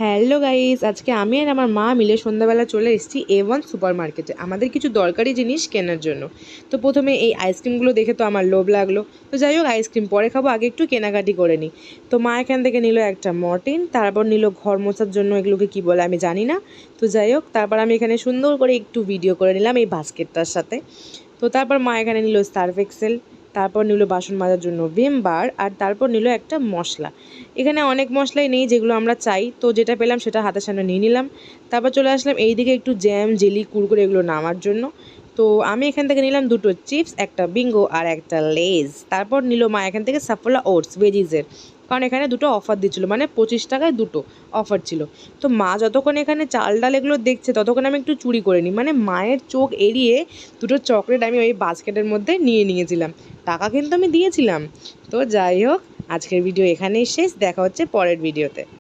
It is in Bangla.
হ্যালো গাইস, আজকে আমি আর আমার মা মিলে সন্ধ্যাবেলা চলে এসেছি A1 সুপার মার্কেটে আমাদের কিছু দরকারি জিনিস কেনার জন্য। তো প্রথমে এই আইসক্রিমগুলো দেখে তো আমার লোভ লাগলো। তো যাই হোক, আইসক্রিম পরে খাবো, আগে একটু কেনাকাটি করে নিই। তো মা এখান থেকে নিল একটা মর্টিন, তারপর নিল ঘর মোছার জন্য, এগুলোকে কি বলে আমি জানি না। তো যাই হোক, তারপর আমি এখানে সুন্দর করে একটু ভিডিও করে নিলাম এই বাস্কেটটার সাথে। তো তারপর মা এখানে নিল সার্ফ এক্সেল, তারপর নিল বাসন মাজার জন্য ভিম বার, আর তারপর নিল একটা মশলা। এখানে অনেক মশলাই নেই যেগুলো আমরা চাই, তো যেটা পেলাম সেটা হাতের সামনে নিয়ে নিলাম। তারপর চলে আসলাম এইদিকে একটু জ্যাম, জেলি, কুরকুরে এগুলো নামার জন্য। তো আমি এখান থেকে নিলাম দুটো চিপস, একটা বিঙ্গো আর একটা লেজ। তারপর নিল মা এখান থেকে সাফোলা ওটস ভেজিজের, কারণ এখানে দুটো অফার দিচ্ছিলো, মানে 25 টাকায় দুটো অফার ছিল। তো মা যতক্ষণ এখানে চাল ডাল এগুলো দেখছে ততক্ষণ আমি একটু চুরি করে নিই, মানে মায়ের চোখ এড়িয়ে দুটো চকলেট আমি ওই বাস্কেটের মধ্যে নিয়েছিলাম। টাকা কিন্তু আমি দিয়েছিলাম। তো যাই হোক, আজকের ভিডিও এখানেই শেষ, দেখা হচ্ছে পরের ভিডিওতে।